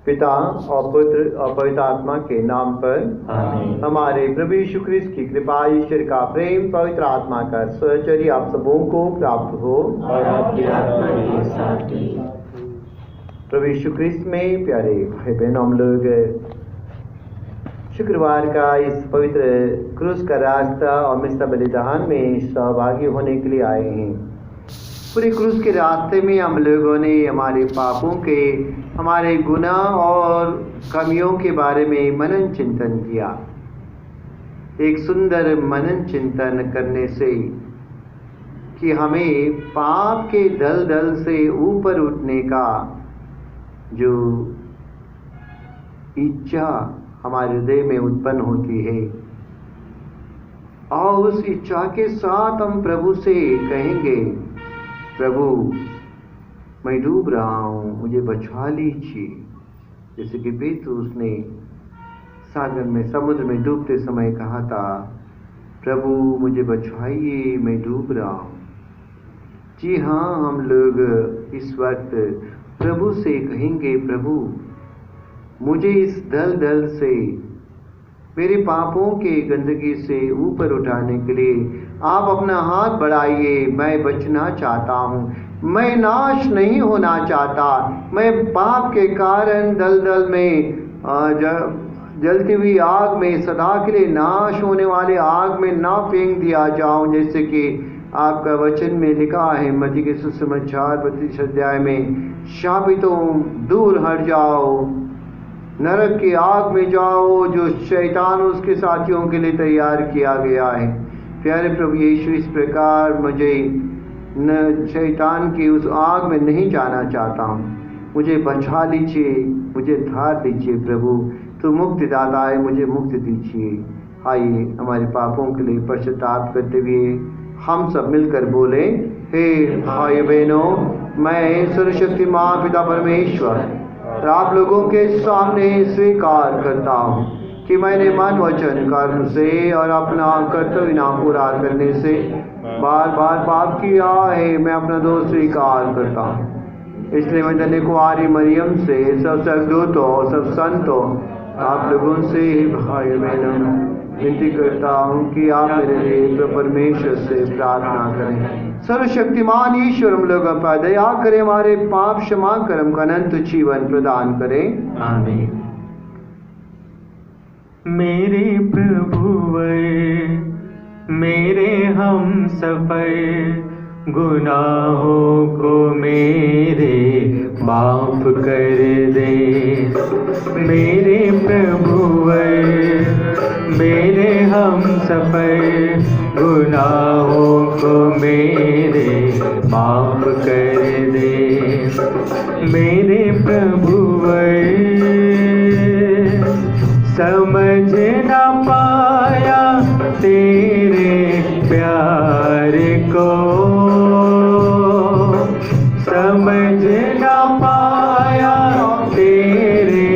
पिता और पुत्र और पवित्र आत्मा के नाम पर आमीन। हमारे प्रभु यीशु ख्रिस्त की कृपा, ईश्वर का प्रेम, पवित्र आत्मा का सहचर्य आप सबों को प्राप्त हो और आपकी आत्मा के साथ भी। प्रभु यीशु ख्रिस्त में प्यारे भाई बहनों, हम लोग शुक्रवार का इस पवित्र क्रूस का रास्ता और मिस्सा बलिदान में सहभागी होने के लिए आए हैं। पूरे क्रूस के रास्ते में हम लोगों ने हमारे पापों के, हमारे गुनाह और कमियों के बारे में मनन चिंतन किया। एक सुंदर मनन चिंतन करने से कि हमें पाप के दलदल से ऊपर उठने का जो इच्छा हमारे हृदय में उत्पन्न होती है, और उस इच्छा के साथ हम प्रभु से कहेंगे, प्रभु मैं डूब रहा हूँ, मुझे बचा लीजिए। जैसे कि पेतरुस ने सागर में, समुद्र में डूबते समय कहा था, प्रभु मुझे बचाइए, मैं डूब रहा हूँ। जी हाँ, हम लोग इस वक्त प्रभु से कहेंगे, प्रभु मुझे इस दलदल से, मेरे पापों के गंदगी से ऊपर उठाने के लिए आप अपना हाथ बढ़ाइए। मैं बचना चाहता हूँ, मैं नाश नहीं होना चाहता। मैं पाप के कारण दलदल में जलती हुई आग में, सदा के लिए नाश होने वाले आग में ना फेंक दिया जाऊं। जैसे कि आपका वचन में लिखा है मत्ती के सुसमाचार 32 अध्याय में, शापितों दूर हट जाओ, नरक की आग में जाओ, जो शैतान उसके साथियों के लिए तैयार किया गया है। प्यारे प्रभु यीशु, इस प्रकार मुझे न शैतान की उस आग में नहीं जाना चाहता हूँ। मुझे बचा लीजिए, मुझे धार दीजिए प्रभु, तो मुक्ति दाता है, मुझे मुक्ति दीजिए। आइए हमारे पापों के लिए पश्चाताप करते हुए हम सब मिलकर बोले, हे भाई बहनों, मैं सर्वशक्तिमान पिता परमेश्वर और आप लोगों के सामने स्वीकार करता हूँ कि मैंने मन, वचन, कर्म से और अपना कर्तव्य ना पूरा करने से बार बार पाप किया है। मैं अपना दोष स्वीकार करता हूँ। इसलिए मैं धन्य कुंवारी मरियम से, सब सद्दूतों, सब संतों, आप लोगों से भाई बहनों विनती करता हूँ कि आप मेरे लिए परमेश्वर से प्रार्थना करें। सर्वशक्तिमान ईश्वर हम लोगों पर दया करें, हमारे पाप क्षमा कर हमको अनंत जीवन प्रदान करें। आमीन। मेरे प्रभुवे, मेरे हम सफर, गुनाहों को मेरे माफ कर दे। मेरे प्रभुवे, मेरे हम सफर, गुनाहों को मेरे माफ कर दे। मेरे प्रभुवे, समझ न पाया तेरे प्यार को, समझ न पाया तेरे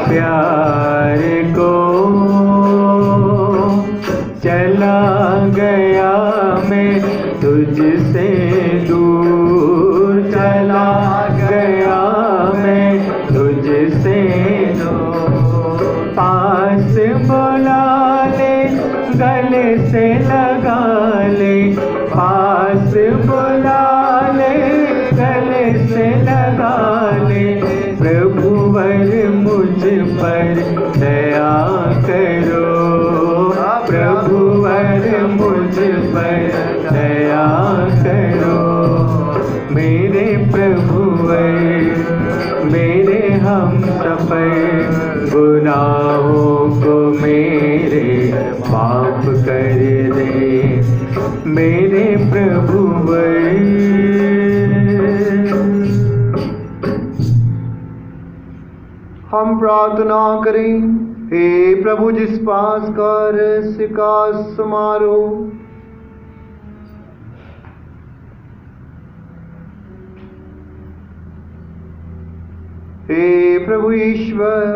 प्यार को। चला गया मैं तुझसे दूर, चला गया मैं तुझसे दूर। पास बुला ले, गले से लगा ले, पास बुला ले, गले से लगा ले। प्रभुवर मुझ पर दया करो, प्रभुवर मुझ पर दया करो। मेरे प्रभुवर, मेरे हम सफर, गुनाहों को मेरे माफ कर दे। मेरे प्रभुवर, हम प्रार्थना करें। हे प्रभु, जिस पास का रहस्य का समारोह हे प्रभु ईश्वर,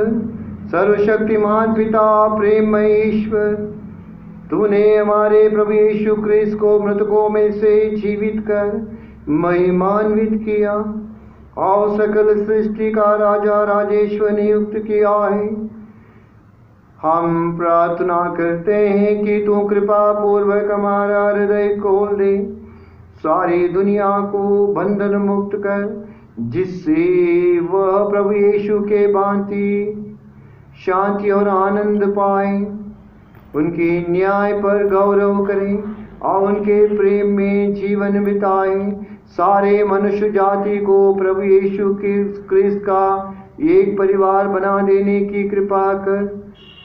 सर्वशक्तिमान पिता, प्रेममय ईश्वर, तूने हमारे प्रभु यीशु ख्रिस्त को मृतकों में से जीवित कर महिमान्वित किया और सकल सृष्टि का राजा राजेश्वर नियुक्त किया है। हम प्रार्थना करते हैं कि तू कृपा पूर्वक हमारा हृदय खोल दे, सारी दुनिया को बंधन मुक्त कर, जिससे वह प्रभु यीशु के भांति शांति और आनंद पाए, उनके न्याय पर गौरव करें और उनके प्रेम में जीवन बिताए। सारे मनुष्य जाति को प्रभु यीशु क्रिस्त का एक परिवार बना देने की कृपा कर,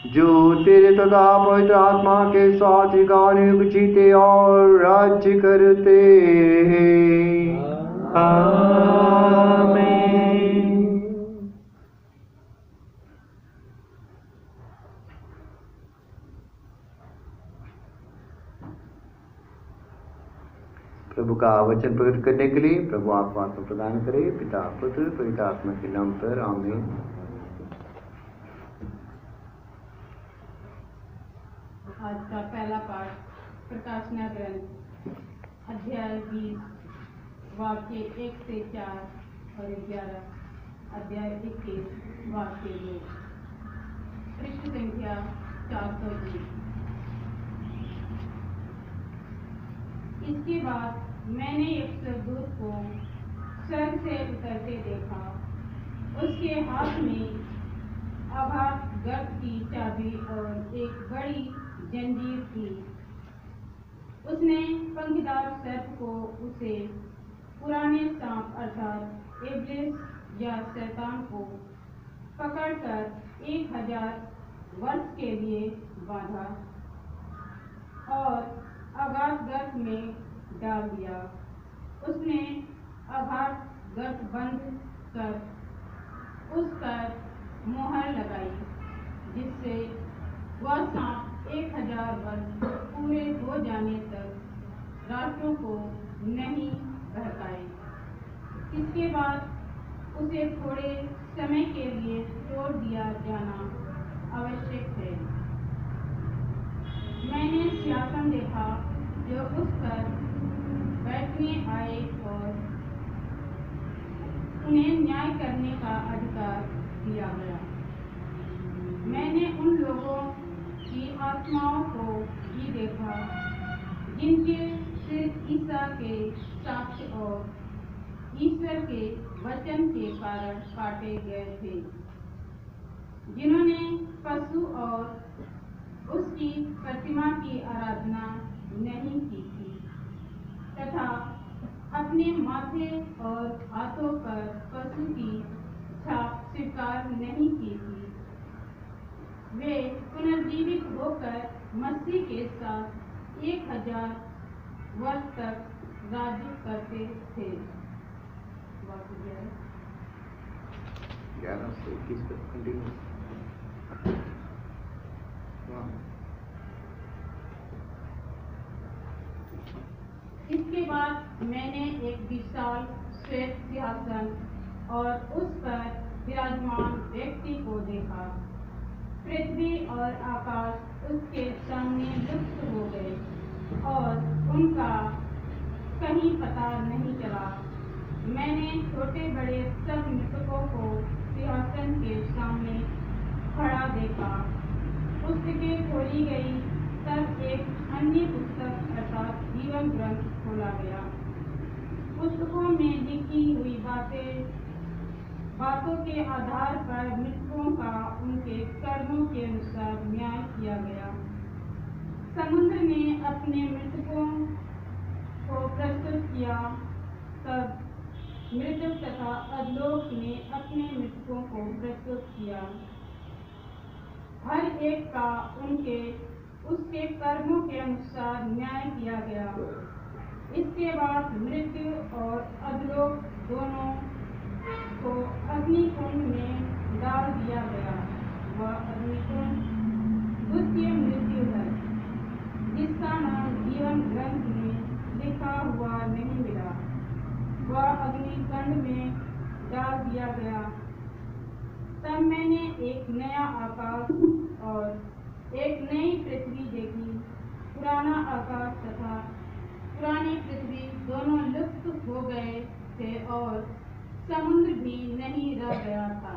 जो तेरे तथा पवित्र आत्मा के साथ युगानुयुग जीते और राज्य करते हैं। आमीन। प्रभु का वचन प्रकट करने के लिए प्रभु आपको आत्मा प्रदान करे। पिता पुत्र पवित्र आत्मा के नाम पर आमीन। आज का पहला पाठ प्रकाशना ग्रंथ अध्याय 20 वाक्य 1 से 4 और 11, अध्याय 21 वाक्य 2, पृष्ठ संख्या 420। इसके बाद मैंने एक स्वर्गदूत को स्वर्ग से उतरते देखा। उसके हाथ में अगाध गर्त की चाबी और एक बड़ी जंजीर थी। उसने पंखदार सर्प को उसे पुराने सांप अर्थात इब्लिस या शैतान को पकड़कर 1000 वर्ष के लिए बांधा और अगाध गर्त में डाल दिया। उसने अगाध गर्त बंद कर उस पर मोहर लगाई, जिससे वह सांप 1000 वर्ष पूरे हो जाने तक राष्ट्रों को नहीं बहकाए। इसके बाद उसे थोड़े समय के लिए छोड़ दिया जाना आवश्यक है। मैंने सिंहासन देखा जो उस पर बैठने आए और उन्हें न्याय करने का अधिकार दिया गया। मैंने उन लोगों की आत्माओं को भी देखा जिनके सिर ईसा के साक्ष्य और ईश्वर के वचन के कारण काटे गए थे, जिन्होंने पशु और उसकी प्रतिमा की आराधना नहीं की थी तथा अपने माथे और हाथों पर पशु की छाप स्वीकार नहीं की थी। वे पुनर्जीवित होकर मसीह के साथ 1000 वर्ष तक राज्य करते थे। 11 से 21 तक कंटिन्यू। इसके बाद मैंने एक विशाल श्वेत सिंहासन और उस पर विराजमान व्यक्ति को देखा। पृथ्वी और आकाश उसके सामने लुप्त हो गए और उनका कहीं पता नहीं चला। मैंने छोटे बड़े सब मृतकों को सिंहासन के सामने खड़ा देखा। पुस्तकें खोली गई, तब एक अन्य पुस्तक अर्थात जीवन ग्रंथ खोला गया। पुस्तकों में लिखी हुई बातों के आधार पर मृतकों का उनके कर्मों के अनुसार न्याय किया गया। समुद्र ने अपने मृतकों को प्रस्तुत किया, तब मृतक तथा अधोलोक ने अपने मृतकों को प्रस्तुत किया। हर एक का उसके कर्मों के अनुसार न्याय किया गया। इसके बाद मृत्यु और अधोलोक दोनों को अग्निकुंड में डाल दिया गया। वह अग्निकुंड द्वितीय मृत्यु है, जिसका नाम जीवन ग्रंथ में लिखा हुआ नहीं मिला। वह अग्निकुंड में डाल दिया गया। तब मैंने एक नया आकाश और एक नई पृथ्वी देखी। पुराना आकाश तथा पुरानी पृथ्वी दोनों लुप्त हो गए थे और समुद्र भी नहीं रह गया था।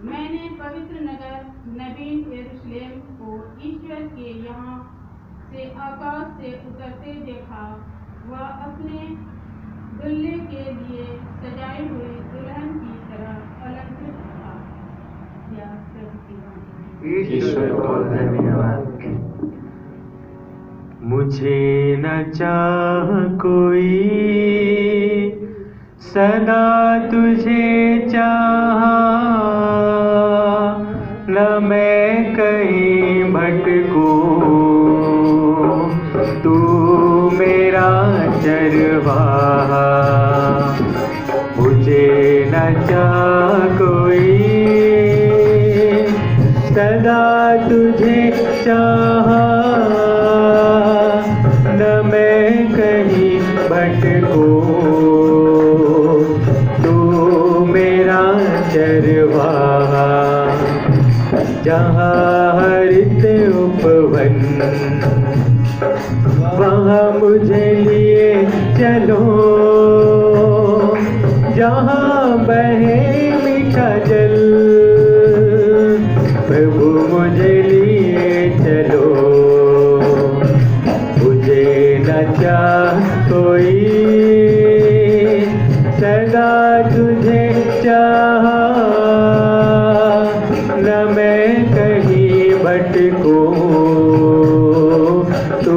मैंने पवित्र नगर नवीन यरूशलेम को ईश्वर के यहाँ से आकाश से उतरते देखा। वह अपने दुल्हे के लिए सजाए हुए दुल्हन की तरह अलंकृत था। या प्रभु की वाणी। ईश्वर को धन्यवाद। मुझे न चाह कोई, सदा तुझे चाहा, न मैं कहीं भटकूं, तू मेरा चरवाहा। मुझे न चाह कोई, सदा तुझे चाहा, न मैं कहीं भटकूं, तू मेरा चरवाहा। जहाँ हरित उपवन, वहाँ मुझे लिए चलो, जहाँ बहे मीठा जल, प्रभु मुझे लिए चलो। मुझे न चाह कोई, सदा तुझे चाहा, न मैं कहीं भटकूं, तू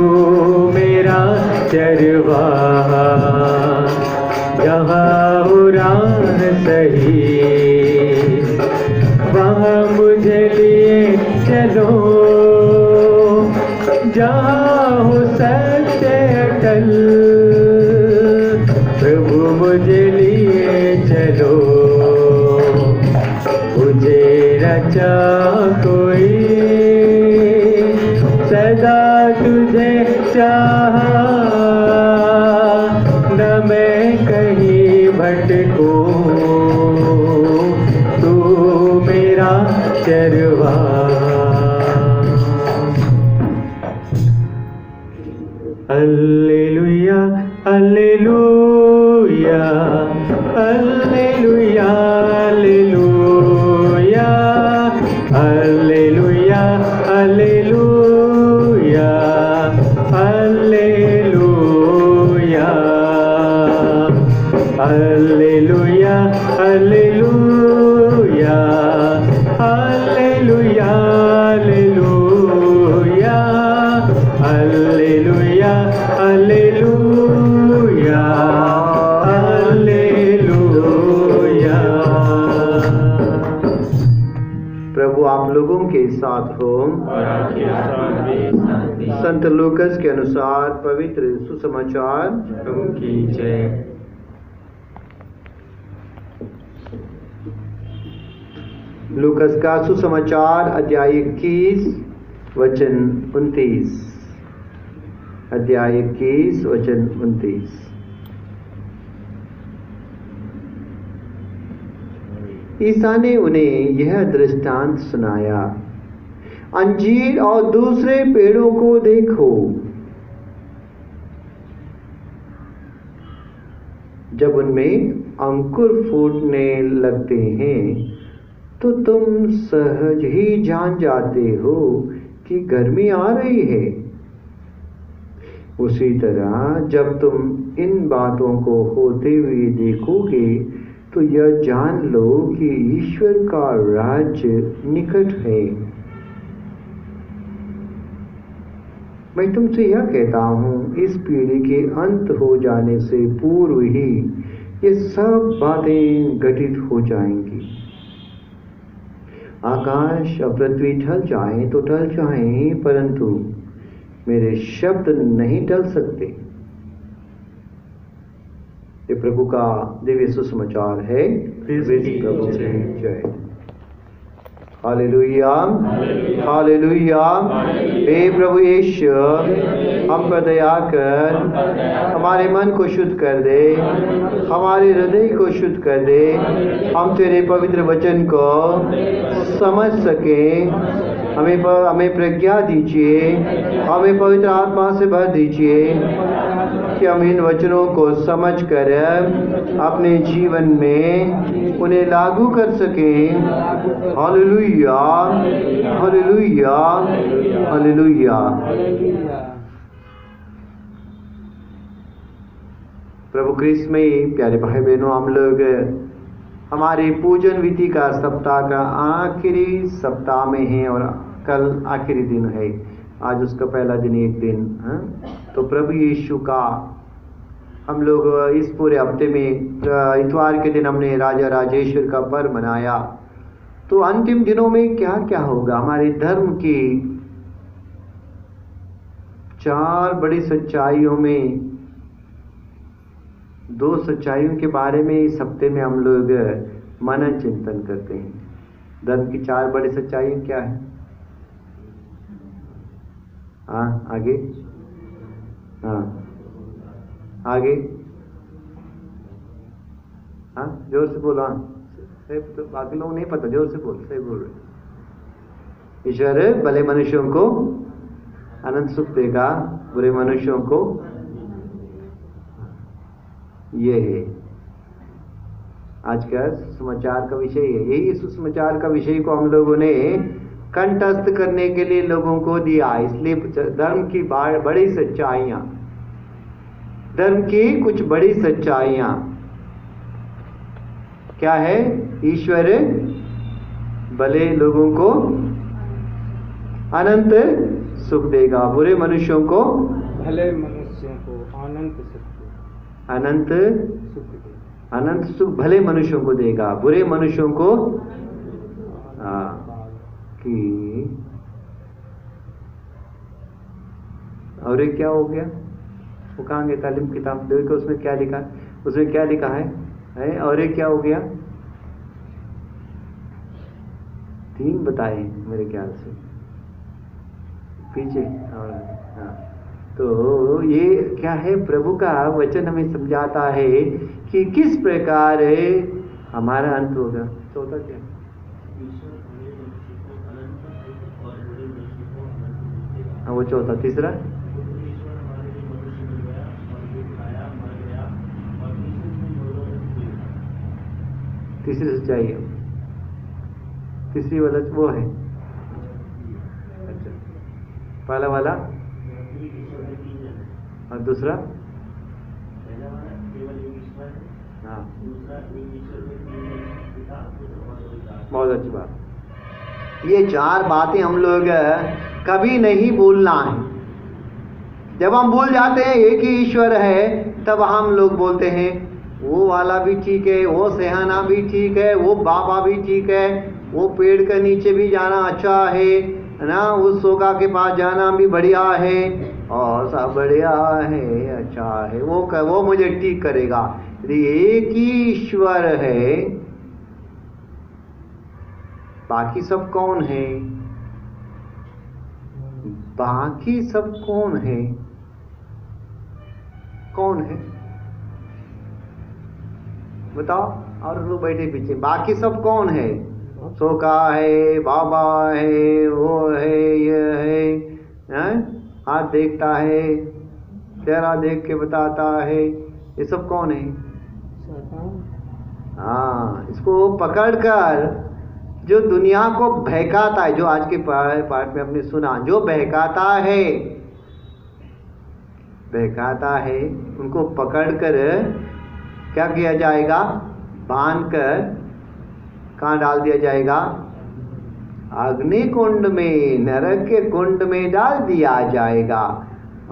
मेरा चरवाहा। जहाँ उड़ान सही, वहाँ मुझे लिए चलो, जहाँ हो सत्य अटल, प्रभु मुझे लिए चलो। मुझे न चाह कोई, सदा तुझे चाहा, न मैं कहीं भटकूं, तू मेरा चरवाहा। Alleluia, alleluia, alleluia, alleluia, alleluia, alleluia, alleluia, alleluia, alleluia, alleluia, alleluia, alleluia, alleluia, alleluia। प्रभु आप लोगों के साथ हो। संत लूकस के अनुसार पवित्र सुसमाचार। प्रभु की जय। लूकस का सुसमाचार अध्याय 21 वचन 29। अध्याय 21 वचन 29। ईसा ने उन्हें यह दृष्टांत सुनाया, अंजीर और दूसरे पेड़ों को देखो। जब उनमें अंकुर फूटने लगते हैं तो तुम सहज ही जान जाते हो कि गर्मी आ रही है। उसी तरह जब तुम इन बातों को होते हुए देखोगे तो यह जान लो कि ईश्वर का राज्य निकट है। मैं तुमसे यह कहता हूँ, इस पीढ़ी के अंत हो जाने से पूर्व ही ये सब बातें घटित हो जाएंगी। आकाश और पृथ्वी टल जाएं तो टल जाएं, परंतु मेरे शब्द नहीं टल सकते। ये प्रभु का दिव्य सुसमाचार है। प्रभु जय। Hallelujah, hallelujah. हे प्रभु यीशु, हम पर दया कर, हमारे मन को शुद्ध कर दे, हमारे हृदय को शुद्ध कर दे। हम तेरे पवित्र वचन को समझ सके, हमें प्रज्ञा दीजिए, हमें पवित्र आत्मा से भर दीजिए कि हम इन वचनों को समझकर अपने जीवन में उन्हें लागू कर सकें। Hallelujah, hallelujah, hallelujah. प्रभु क्रिस्त में प्यारे भाई बहनों, हम लोग हमारे पूजन विधि का सप्ताह का आखिरी सप्ताह में हैं और कल आखिरी दिन है। आज उसका पहला दिन, एक दिन। तो प्रभु यीशु का हम लोग इस पूरे हफ्ते में इतवार के दिन हमने राजा राजेश्वर का पर्व मनाया। तो अंतिम दिनों में क्या क्या होगा? हमारे धर्म की 4 बड़ी सच्चाइयों में 2 सच्चाइयों के बारे में इस हफ्ते में हम लोग मनन चिंतन करते हैं। धर्म की 4 बड़ी सच्चाइयाँ क्या है? हाँ, आगे, हाँ आगे, हाँ जोर से बोलो। हाँ, तो बाकी लोग नहीं पता, जोर से बोल, सही बोल रहे। ईश्वर भले मनुष्यों को अनंत सुख देगा, बुरे मनुष्यों को। ये है आज का समाचार का विषय है। यही सुसमाचार का विषय को हम लोगों ने कंठस्थ करने के लिए लोगों को दिया। इसलिए धर्म की बड़ी सच्चाइयाँ, धर्म की कुछ बड़ी सच्चाइयाँ क्या है? ईश्वर भले लोगों को अनंत सुख देगा, बुरे मनुष्यों को भले मनुष्यों को अनंत सुख भले मनुष्यों को देगा, बुरे मनुष्यों को कि। और एक क्या हो गया? वो कहाँ गया? तालीम किताब देखो, उसमें क्या लिखा है? उसमें क्या लिखा है? और एक क्या हो गया? 3 बताए मेरे ख्याल से पीछे। और हाँ, तो ये क्या है? प्रभु का वचन हमें समझाता है कि किस प्रकार हमारा अंत होगा। चौथा क्या? हाँ, वो चौथा। तीसरा तीसरी सच्चाई है, तीसरी वाला वो है। अच्छा, पहला वाला और दूसरा, हाँ बहुत अच्छी बात। ये 4 बातें हम लोग कभी नहीं भूलना है। जब हम भूल जाते हैं एक ही ईश्वर है, तब हम लोग बोलते हैं वो वाला भी ठीक है, वो सेहाना भी ठीक है, वो बाबा भी ठीक है, वो पेड़ के नीचे भी जाना अच्छा है ना, उस सोगा के पास जाना भी बढ़िया है, और सब बढ़िया है, अच्छा है, वो मुझे ठीक करेगा। यदि एक ही ईश्वर है, बाकी सब कौन है? बाकी सब कौन है? कौन है बताओ? और लोग बैठे पीछे, बाकी सब कौन है? सोका है, बाबा है, वो है, ये है, हाथ देखता है, चेहरा देख के बताता है, ये सब कौन है? हाँ, इसको पकड़कर जो दुनिया को बहकाता है, जो आज के पाठ में हमने सुना, जो बहकाता है, उनको पकड़कर क्या किया जाएगा? बांधकर कहाँ डाल दिया जाएगा? अग्नि कुंड में, नरक के कुंड में डाल दिया जाएगा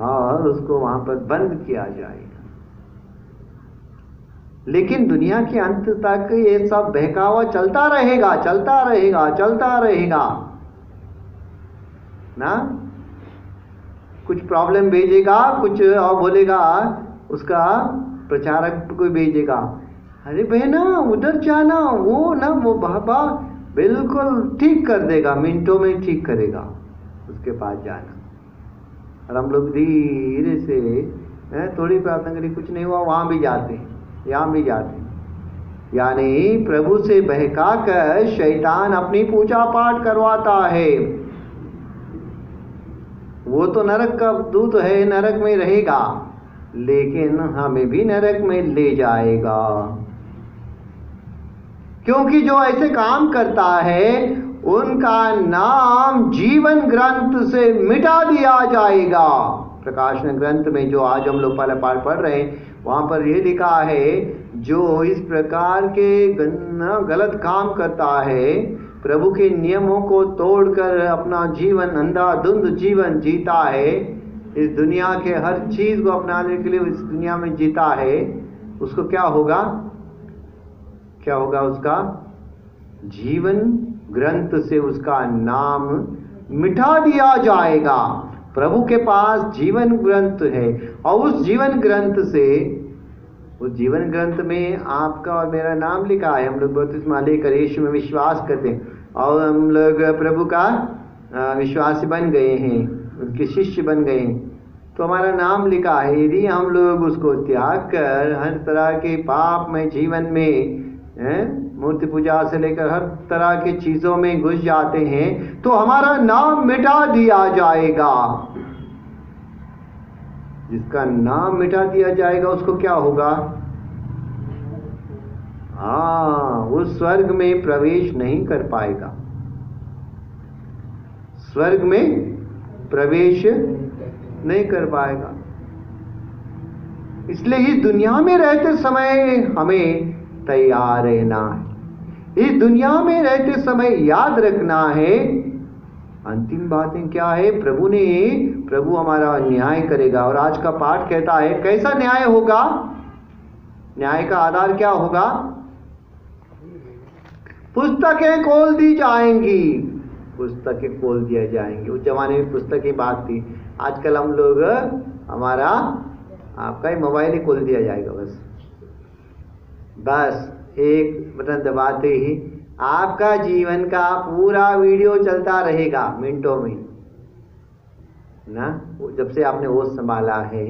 और उसको वहां पर बंद किया जाएगा। लेकिन दुनिया के अंत तक ये सब बहकावा चलता रहेगा, चलता रहेगा, चलता रहेगा ना। कुछ प्रॉब्लम भेजेगा, कुछ और बोलेगा, उसका प्रचारक को भेजेगा, अरे बहना उधर जाना, वो ना वो बाबा बिल्कुल ठीक कर देगा, मिनटों में ठीक करेगा, उसके पास जाना। और हम लोग धीरे से थोड़ी प्रार्थना करी, कुछ नहीं हुआ, वहाँ भी जाते हैं, यहाँ भी जाते हैं। यानी प्रभु से बहका कर शैतान अपनी पूजा पाठ करवाता है। वो तो नरक का दूत है, नरक में रहेगा, लेकिन हमें भी नरक में ले जाएगा। क्योंकि जो ऐसे काम करता है उनका नाम जीवन ग्रंथ से मिटा दिया जाएगा। प्रकाशन ग्रंथ में जो आज हम लोग पहले पाठ पढ़ रहे हैं, वहां पर यह लिखा है, जो इस प्रकार के गलत काम करता है, प्रभु के नियमों को तोड़कर अपना जीवन अंधाधुंध जीवन जीता है, इस दुनिया के हर चीज को अपनाने के लिए इस दुनिया में जीता है, उसको क्या होगा? क्या होगा? उसका जीवन ग्रंथ से उसका नाम मिटा दिया जाएगा। प्रभु के पास जीवन ग्रंथ है और उस जीवन ग्रंथ से, उस जीवन ग्रंथ में आपका और मेरा नाम लिखा है। हम लोग बपतिस्मा लेकर यीशु में विश्वास करते हैं और हम लोग प्रभु का विश्वासी बन गए हैं, उनके शिष्य बन गए हैं, तो हमारा नाम लिखा है। यदि हम लोग उसको त्याग कर हर तरह के पाप में जीवन में मूर्ति पूजा से लेकर हर तरह की चीजों में घुस जाते हैं, तो हमारा नाम मिटा दिया जाएगा। जिसका नाम मिटा दिया जाएगा उसको क्या होगा? वो स्वर्ग में प्रवेश नहीं कर पाएगा, स्वर्ग में प्रवेश नहीं कर पाएगा। इसलिए इस दुनिया में रहते समय हमें तैयार रहना है। इस दुनिया में रहते समय याद रखना है, अंतिम बातें क्या है? प्रभु हमारा न्याय करेगा। और आज का पाठ कहता है कैसा न्याय होगा? न्याय का आधार क्या होगा? पुस्तकें खोल दी जाएंगी, पुस्तकें खोल दिया जाएंगी। उस जमाने में पुस्तक की बात थी, आजकल हम लोग हमारा आपका ही मोबाइल ही खोल दिया जाएगा। बस एक बटन दबाते ही आपका जीवन का पूरा वीडियो चलता रहेगा मिनटों में ना। जब से आपने होश संभाला है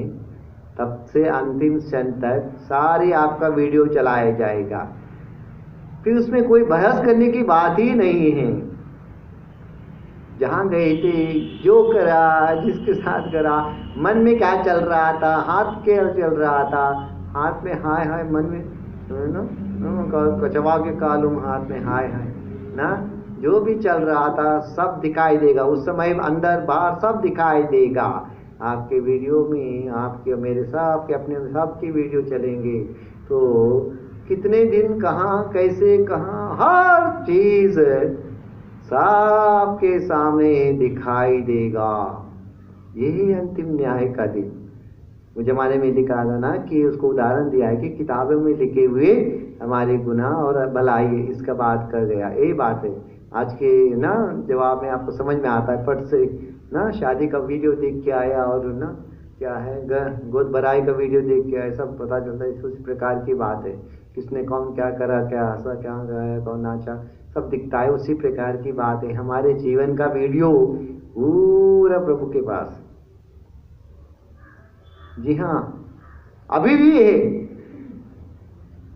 तब से अंतिम क्षण तक सारी आपका वीडियो चलाया जाएगा। फिर उसमें कोई बहस करने की बात ही नहीं है। जहाँ गए थे, जो करा, जिसके साथ करा, मन में क्या चल रहा था, हाथ क्या चल रहा था, हाथ में हाय हाय, मन में कचवा के कालूम, हाथ में हाय हाय ना, जो भी चल रहा था सब दिखाई देगा। उस समय अंदर बाहर सब दिखाई देगा। आपके वीडियो में आपके मेरे सबके अपने सबकी वीडियो चलेंगे। तो कितने दिन कहाँ कैसे कहाँ हर चीज सबके सामने दिखाई देगा। यही अंतिम न्याय का दिन। वो जमाने में लिखा था ना कि उसको उदाहरण दिया है कि किताबों में लिखे हुए हमारे गुनाह और भलाई इसका बात कर गया। यही बात है आज के ना जवाब में आपको समझ में आता है। फट से ना शादी का वीडियो देख के आया और ना क्या है गोद भराई का वीडियो देख के आया, सब पता चलता है। इस प्रकार की बात है, किसने कौन क्या करा, क्या हंसा, क्या गाया, कौन नाचा, सब दिखता है। उसी प्रकार की बात है हमारे जीवन का वीडियो पूरा प्रभु के पास। जी हाँ, अभी भी है।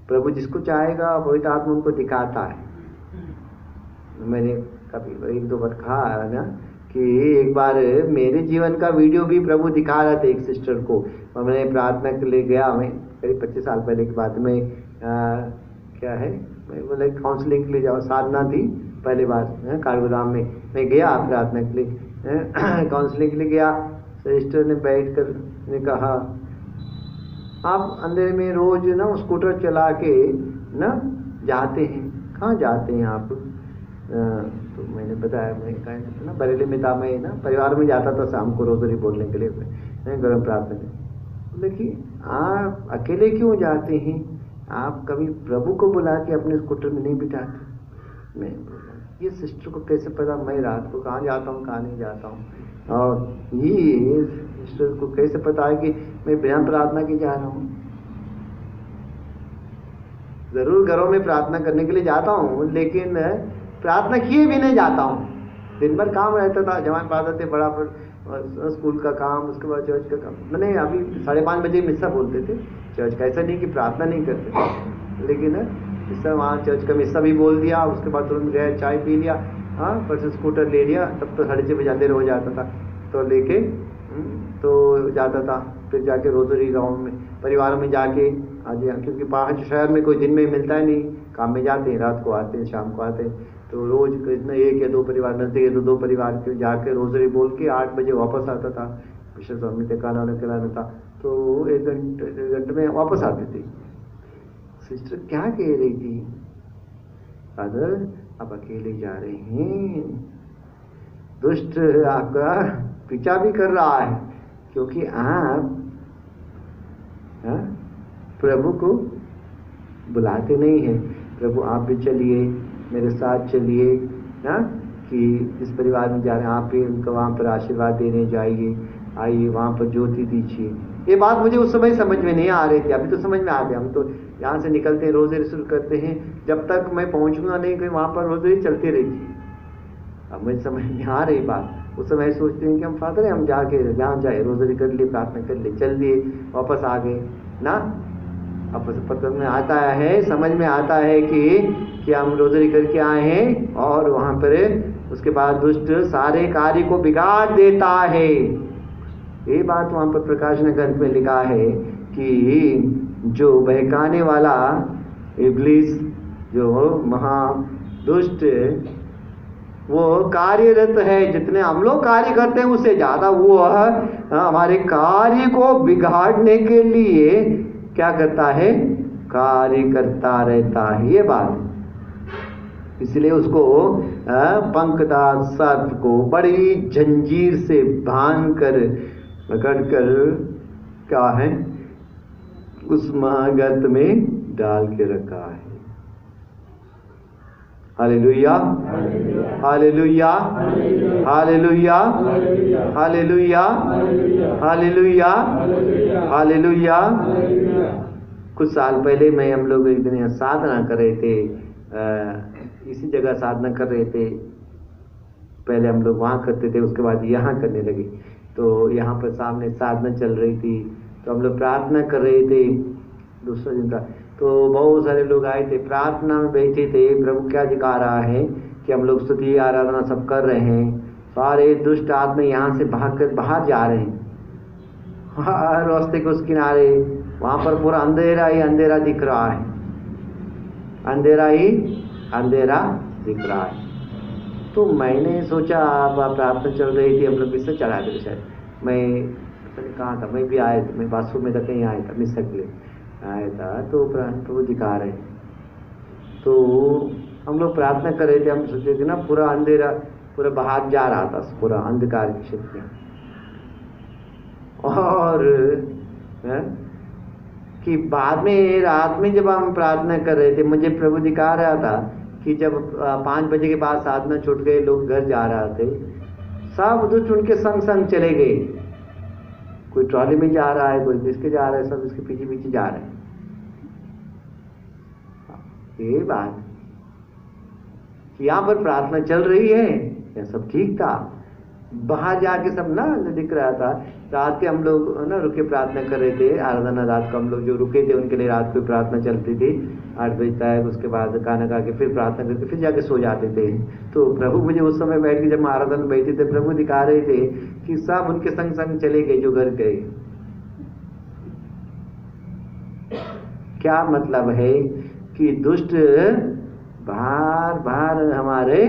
प्रभु जिसको चाहेगा पवित्र आत्मा उनको दिखाता है। मैंने कभी एक दो बार कहा है ना कि एक बार मेरे जीवन का वीडियो भी प्रभु दिखा रहा था एक सिस्टर को। और मैंने प्रार्थना के लिए गया, मैं करीब 25 साल पहले की बात में क्या है, मैं बोले काउंसलिंग के लिए जाओ, साधना थी पहली बार कालगोदाम में। मैं गया प्रार्थना के लिए, काउंसलिंग के लिए गया। सिस्टर ने बैठ कर ने कहा, आप अंधेरे में रोज ना स्कूटर चला के ना जाते हैं, कहाँ जाते हैं आप? तो मैंने बताया, मैं कहा ना बरेली में था, मैं ना परिवार में जाता था शाम को रोजरी बोलने के लिए, गरम प्रार्थना में। देखिए आप अकेले क्यों जाते हैं? आप कभी प्रभु को बुला के अपने स्कूटर में नहीं बिठाते? मैं बोला ये सिस्टर को कैसे पता मैं रात को कहाँ जाता हूँ कहाँ नहीं जाता हूँ, और ये सिस्टर को कैसे पता है कि मैं बिना प्रार्थना के जा रहा हूँ? जरूर घरों में प्रार्थना करने के लिए जाता हूँ, लेकिन प्रार्थना किए भी नहीं जाता हूँ। दिन भर काम रहता था, जवान पाते थे, बड़ा स्कूल का काम, उसके बाद चर्च का काम। मैंने अभी 5:30 बजे मिस्सा बोलते थे चर्च का। ऐसा नहीं कि प्रार्थना नहीं करते, लेकिन मिस्सा वहाँ चर्च का मिस्सा भी बोल दिया, उसके बाद तुरंत गए चाय पी लिया, हाँ, पर स्कूटर ले लिया, तब तो 6:30 बजे अंधेरा हो जाता था। तो लेके तो जाता था, फिर जाके रोजरी गाँव में परिवारों में जाके आज, क्योंकि बाहर शहर में कोई दिन में मिलता है नहीं, काम में जाते हैं, रात को आते हैं, शाम को आते हैं, तो रोज कितना 1 या 2 परिवार मिलते हैं, तो 2 परिवार के जाके रोजरी बोल के 8 बजे वापस आता था। विशेष स्वामी थे, खाना वाना खिलाना था, तो 1 घंटे में वापस आते थे। सिस्टर क्या कह रही थी? फादर आप अकेले जा रहे हैं, दुष्ट आपका पीछा भी कर रहा है, क्योंकि आप प्रभु को बुलाते नहीं हैं। प्रभु आप भी चलिए, मेरे साथ चलिए कि इस परिवार में जा रहे हैं, आप भी उनको वहाँ पर आशीर्वाद देने जाइए, आइए वहाँ पर ज्योति दीजिए। ये बात मुझे उस समय समझ में नहीं आ रही थी, अभी तो समझ में आ गया। हम तो यहाँ से निकलते हैं, रोज़े शुरू करते हैं, जब तक मैं पहुँचूंगा नहीं कि वहाँ पर रोज़े चलती रहती है। अब मुझे समझ में आ रही बात। उस समय सोचते हैं कि हम फादर हैं, हम जाके जहाँ जाए रोज़री कर लिए, प्रार्थना कर लिए, चल दिए, वापस आ गए ना। अब पता में आता है, समझ में आता है कि हम रोज़री करके आए हैं, और वहाँ पर उसके बाद दुष्ट सारे कार्य को बिगाड़ देता है। ये बात वहाँ पर प्रकाशन ग्रंथ में लिखा है कि जो बहकाने वाला इब्लीस, जो महा दुष्ट, वो कार्यरत है। जितने हम लोग कार्य करते हैं उससे ज़्यादा वो हमारे कार्य को बिगाड़ने के लिए क्या करता है? कार्य करता रहता है। ये बात इसलिए उसको पंखदार सर्प को बड़ी जंजीर से बांध कर पकड़कर क्या है, उस महागर्त में डाल के रखा है। Hallelujah, hallelujah, hallelujah, hallelujah, hallelujah, hallelujah. कुछ साल पहले मैं हम लोग एक दिन साधना कर रहे थे, इसी जगह साधना कर रहे थे। पहले हम लोग वहाँ करते थे, उसके बाद यहाँ करने लगे। तो यहाँ पर सामने साधना चल रही थी, तो हम लोग प्रार्थना कर रहे थे। दूसरा दिन था, तो बहुत सारे लोग आए थे, प्रार्थना में बैठे थे। प्रभु क्या दिखा रहा है कि हम लोग स्तुति आराधना सब कर रहे हैं, सारे दुष्ट आत्मा यहाँ से भागकर बाहर जा रहे हैं। हाँ, रास्ते के उस किनारे वहाँ पर पूरा अंधेरा ही अंधेरा दिख रहा है, अंधेरा ही अंधेरा दिख रहा है। तो मैंने सोचा, प्रार्थना चल रही थी, हम लोग मिस्र चढ़ा थे शायद, मैं कहाँ था, मैं भी आया था, मैं बाथरूम में था, कहीं आया था, मिस्र के लिए आया था। तो प्रभु दिखा रहे, तो हम लोग प्रार्थना कर रहे थे। हम सोचे थे ना, पूरा अंधेरा पूरा बाहर जा रहा था, पूरा अंधकार की शक्ति। और कि बाद में रात में जब हम प्रार्थना कर रहे थे, मुझे प्रभु दिखा रहा था कि जब 5 बजे के बाद साधना छूट गए, लोग घर जा रहे थे, सब दुष्ट उनके संग संग चले गए। कोई ट्रॉली में जा रहा है, कोई किसके जा रहा है, सब इसके पीछे पीछे जा रहे हैं। ये बात यहाँ पर प्रार्थना चल रही है, यह सब ठीक था। बाहर जाके सब ना दिख रहा था। रात के हम लोग ना रुके प्रार्थना कर रहे थे, आराधना रात को हम लोग जो रुके थे उनके लिए रात को प्रार्थना चलती थी 8 बजे तक। उसके बाद खाना खा के फिर प्रार्थना करके फिर जाके सो जाते थे। तो प्रभु मुझे उस समय बैठ के जब आराधना में बैठे थे, प्रभु दिखा रहे थे कि सब उनके संग संग चले गए जो घर गए। क्या मतलब है कि दुष्ट बार बार हमारे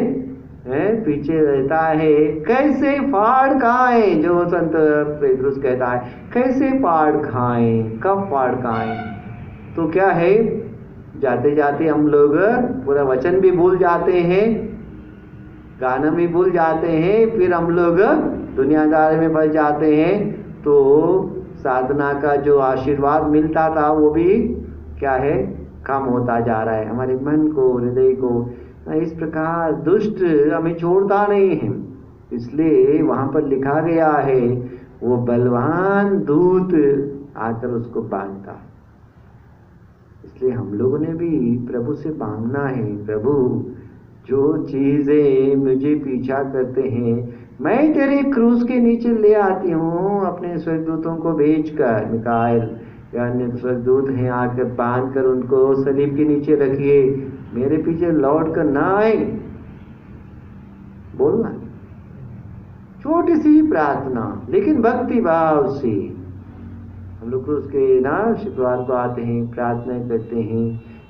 पीछे रहता है। कैसे फाड़ खाएं, जो संत पेट्रुस कहता है, कैसे फाड़ खाएं, कब फाड़ खाएं। तो क्या है, जाते जाते हम लोग पूरा वचन भी भूल जाते हैं, गाना भी भूल जाते हैं, फिर हम लोग दुनियादारी में फंस जाते हैं। तो साधना का जो आशीर्वाद मिलता था वो भी क्या है, कम होता जा रहा है। हमारे मन को, हृदय को इस प्रकार दुष्ट हमें छोड़ता नहीं है। इसलिए वहाँ पर लिखा गया है, वो बलवान दूत आकर उसको बांधता। इसलिए हम लोगों ने भी प्रभु से मांगना है, प्रभु जो चीजें मुझे पीछा करते हैं, मैं तेरे क्रूस के नीचे ले आती हूँ। अपने स्वर्गदूतों को भेजकर, मिकाएल या अन्य स्वर्गदूत हैं, आकर बांध कर उनको सलीब के नीचे रखिए, मेरे पीछे लौट कर ना आए। बोलना, छोटी सी प्रार्थना, लेकिन भक्ति भाव से हम लोग उसके ना शुक्रवार को आते हैं, प्रार्थना करते हैं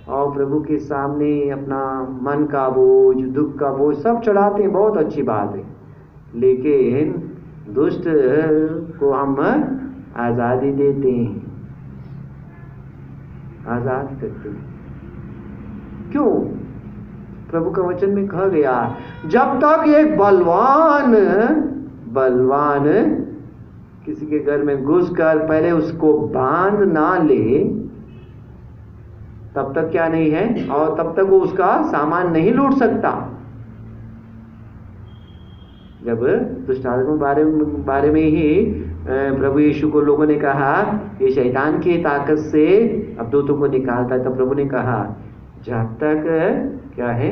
और प्रभु के सामने अपना मन का बोझ, दुख का बोझ सब चढ़ाते हैं, बहुत अच्छी बात है। लेकिन दुष्ट को हम आजादी देते हैं, आजाद करते हैं। क्यों? प्रभु का वचन में कहा गया, जब तक एक बलवान किसी के घर में घुसकर पहले उसको बांध ना ले, तब तक क्या नहीं है, और तब तक वो उसका सामान नहीं लूट सकता। जब दुष्ट आत्मा बारे में ही प्रभु यीशु को लोगों ने कहा ये शैतान की ताकत से अब दूतों को निकालता है, तब प्रभु ने कहा जब तक क्या है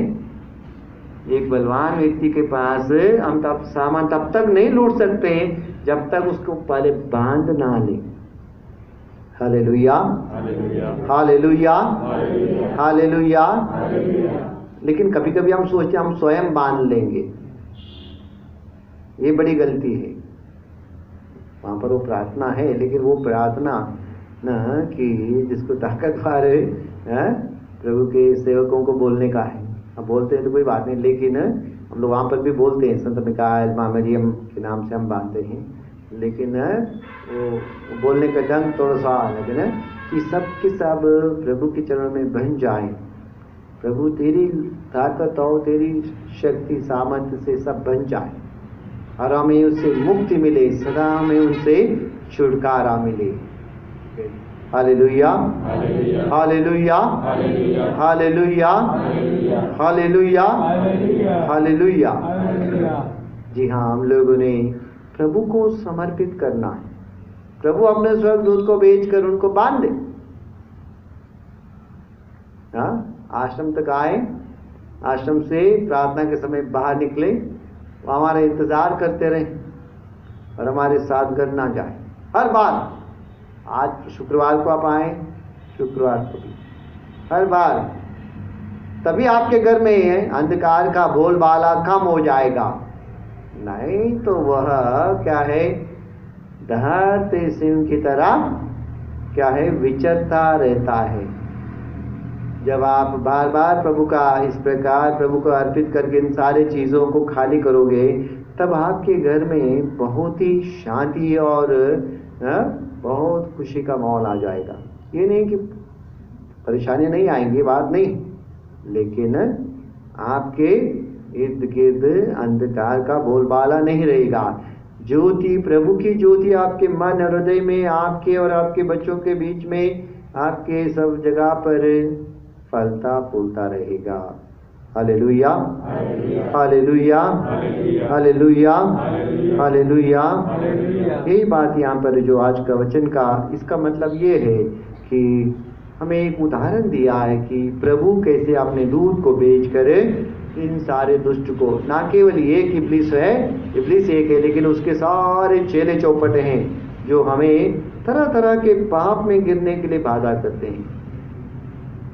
एक बलवान व्यक्ति के पास हम तब सामान तब तक नहीं लूट सकते जब तक उसको पहले बांध ना ले। Hallelujah, hallelujah, hallelujah. लेकिन कभी कभी हम सोचते हैं हम स्वयं बांध लेंगे, ये बड़ी गलती है। वहां पर वो प्रार्थना है, लेकिन वो प्रार्थना ना कि जिसको ताकतवर प्रभु के सेवकों को बोलने का है। अब बोलते हैं तो कोई बात नहीं, लेकिन हम लोग वहाँ पर भी बोलते हैं संत मिकाएल माँ मरियम के नाम से हम बांधते हैं, लेकिन वो बोलने का ढंग थोड़ा सा अलग है कि सब के सब प्रभु के चरणों में बन जाए। प्रभु तेरी ताकत और तेरी शक्ति सामर्थ्य से सब बन जाए और हमें उससे मुक्ति मिले, सदा हमें उनसे छुटकारा मिले। Hallelujah, hallelujah, hallelujah, hallelujah, hallelujah. जी हाँ, हम लोगों ने प्रभु को समर्पित करना है। प्रभु अपने स्वर्गदूत को भेजकर उनको बांध दे। हाँ, आश्रम तक आए, आश्रम से प्रार्थना के समय बाहर निकले, वो हमारा इंतजार करते रहे और हमारे साथ घर ना जाए। हर बार, आज शुक्रवार को आप आए, शुक्रवार को भी हर बार, तभी आपके घर में अंधकार का बोलबाला कम हो जाएगा। नहीं तो वह क्या है, दहाड़ते सिंह की तरह क्या है, विचरता रहता है। जब आप बार बार प्रभु का इस प्रकार प्रभु को अर्पित करके इन सारे चीज़ों को खाली करोगे, तब आपके घर में बहुत ही शांति और बहुत खुशी का माहौल आ जाएगा। ये नहीं कि परेशानियां नहीं आएंगी, बात नहीं, लेकिन आपके इर्द गिर्द अंधकार का बोलबाला नहीं रहेगा। ज्योति, प्रभु की ज्योति आपके मन और हृदय में, आपके और आपके बच्चों के बीच में, आपके सब जगह पर फलता फूलता रहेगा। Hallelujah, hallelujah, hallelujah, hallelujah. यही बात यहाँ पर जो आज का वचन का इसका मतलब ये है कि हमें एक उदाहरण दिया है कि प्रभु कैसे अपने दूत को भेजकर इन सारे दुष्ट को, ना केवल एक इब्लिस है, इब्लिस एक है, लेकिन उसके सारे चेले चौपटे हैं जो हमें तरह तरह के पाप में गिरने के लिए बाधा करते हैं।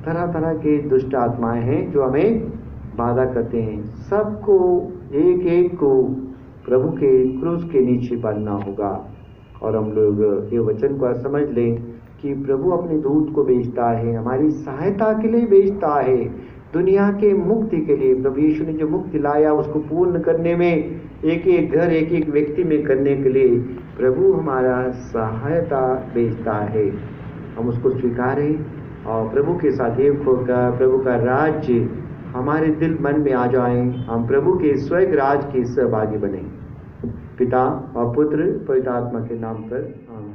तरह तरह के दुष्ट आत्माएं हैं जो हमें बाधा करते हैं। सबको एक एक को प्रभु के क्रूस के नीचे पड़ना होगा। और हम लोग ये वचन को समझ लें कि प्रभु अपने दूत को भेजता है, हमारी सहायता के लिए भेजता है, दुनिया के मुक्ति के लिए। प्रभु यीशु ने जो मुक्ति लाया उसको पूर्ण करने में, एक एक घर एक एक व्यक्ति में करने के लिए प्रभु हमारा सहायता भेजता है। हम उसको स्वीकारें और प्रभु के साथ एक होकर प्रभु का राज्य हमारे दिल मन में आ जाए, हम प्रभु के स्वर्ग राज के सहभागी बने। पिता और पुत्र पवित्र आत्मा के नाम पर आमीन।